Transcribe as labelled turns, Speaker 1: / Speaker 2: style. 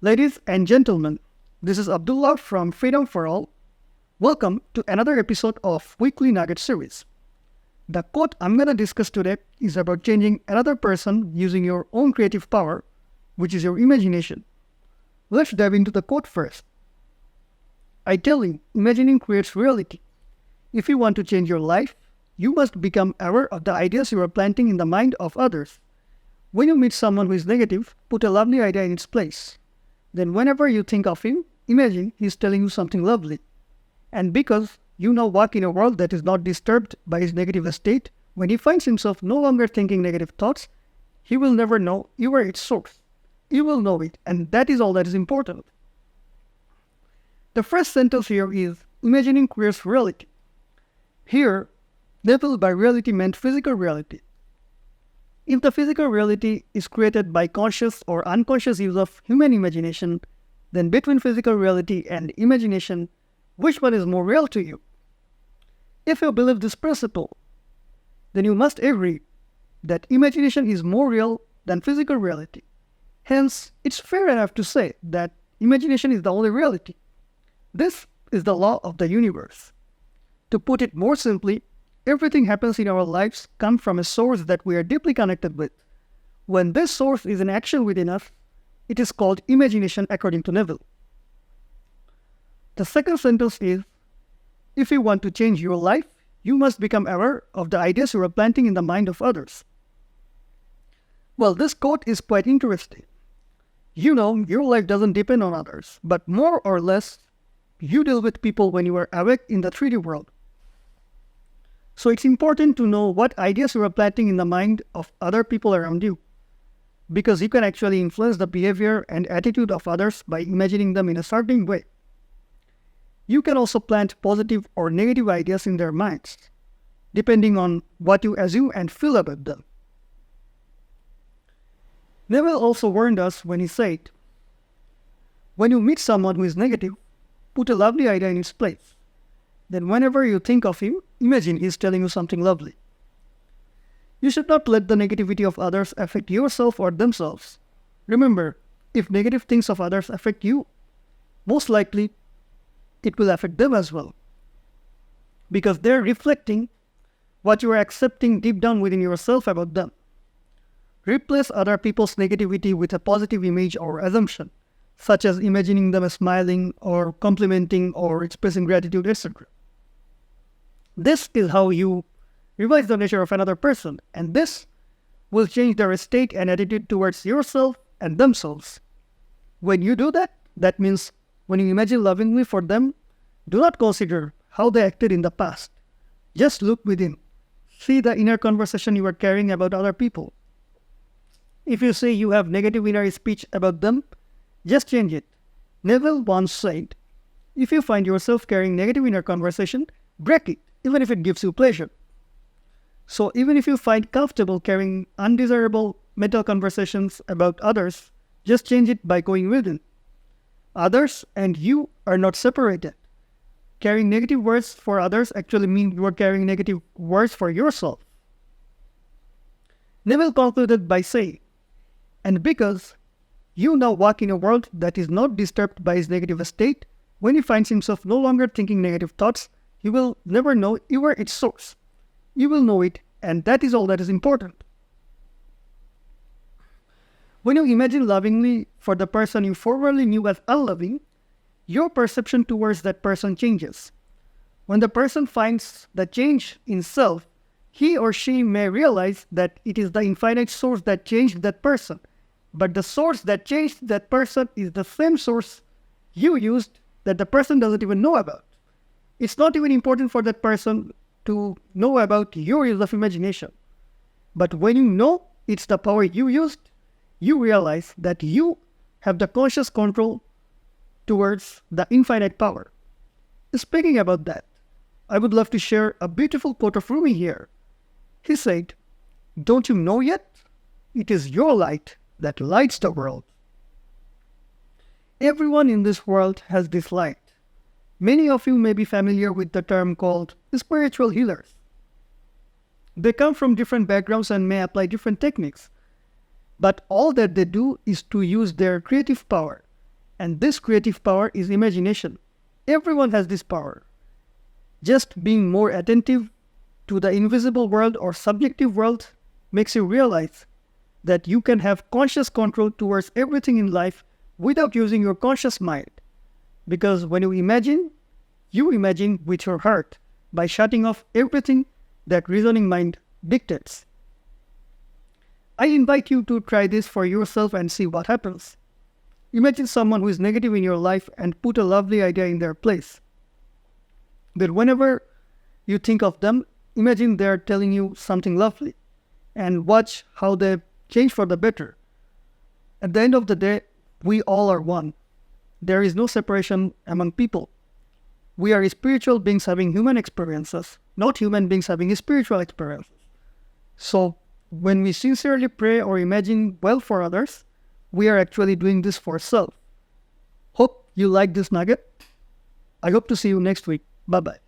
Speaker 1: Ladies and gentlemen, this is Abdullah from Freedom for All. Welcome to another episode of Weekly Nugget series. The quote I'm going to discuss today is about changing another person using your own creative power, which is your imagination. Let's dive into the quote first. I tell you, imagining creates reality. If you want to change your life, you must become aware of the ideas you are planting in the mind of others. When you meet someone who is negative, put a lovely idea in its place. Then whenever you think of him, imagine he's telling you something lovely. And because you now walk in a world that is not disturbed by his negative state, when he finds himself no longer thinking negative thoughts, he will never know you are its source. You will know it, and that is all that is important. The first sentence here is, imagining creates reality. Here, Neville by reality meant physical reality. If the physical reality is created by conscious or unconscious use of human imagination, then between physical reality and imagination, which one is more real to you? If you believe this principle, then you must agree that imagination is more real than physical reality. Hence, it's fair enough to say that imagination is the only reality. This is the law of the universe. To put it more simply, everything happens in our lives comes from a source that we are deeply connected with. When this source is in action within us, it is called imagination according to Neville. The second sentence is, if you want to change your life, you must become aware of the ideas you are planting in the mind of others. Well, this quote is quite interesting. You know, your life doesn't depend on others, but more or less, you deal with people when you are awake in the 3D world. So it's important to know what ideas you are planting in the mind of other people around you, because you can actually influence the behavior and attitude of others by imagining them in a certain way. You can also plant positive or negative ideas in their minds, depending on what you assume and feel about them. Neville also warned us when he said, when you meet someone who is negative, put a lovely idea in its place. Then whenever you think of him, imagine he's telling you something lovely. You should not let the negativity of others affect yourself or themselves. Remember, if negative things of others affect you, most likely it will affect them as well. Because they're reflecting what you are accepting deep down within yourself about them. Replace other people's negativity with a positive image or assumption, such as imagining them smiling or complimenting or expressing gratitude, etc. This is how you revise the nature of another person, and this will change their state and attitude towards yourself and themselves. When you do that, that means when you imagine lovingly for them, do not consider how they acted in the past. Just look within. See the inner conversation you are carrying about other people. If you say you have negative inner speech about them, just change it. Neville once said, if you find yourself carrying negative inner conversation, break it, even if it gives you pleasure. So even if you find comfortable carrying undesirable mental conversations about others, just change it by going within. Others and you are not separated. Carrying negative words for others actually means you are carrying negative words for yourself. Neville concluded by saying, and because you now walk in a world that is not disturbed by his negative state, when he finds himself no longer thinking negative thoughts, he will never know you are its source. You will know it, and that is all that is important. When you imagine lovingly for the person you formerly knew as unloving, your perception towards that person changes. When the person finds the change in self, he or she may realize that it is the infinite source that changed that person. But the source that changed that person is the same source you used that the person doesn't even know about. It's not even important for that person to know about your use of imagination. But when you know it's the power you used, you realize that you have the conscious control towards the infinite power. Speaking about that, I would love to share a beautiful quote of Rumi here. He said, don't you know yet? It is your light that lights the world. Everyone in this world has this light. Many of you may be familiar with the term called spiritual healers. They come from different backgrounds and may apply different techniques. But all that they do is to use their creative power And this creative power is imagination. Everyone has this power. Just being more attentive to the invisible world or subjective world makes you realize that you can have conscious control towards everything in life without using your conscious mind. Because when you imagine with your heart by shutting off everything that reasoning mind dictates. I invite you to try this for yourself and see what happens. Imagine someone who is negative in your life and put a lovely idea in their place. Then whenever you think of them, imagine they are telling you something lovely and watch how they change for the better. At the end of the day, we all are one. There is no separation among people. We are spiritual beings having human experiences, not human beings having spiritual experiences. So when we sincerely pray or imagine well for others, we are actually doing this for self. Hope you like this nugget. I hope to see you next week. Bye-bye.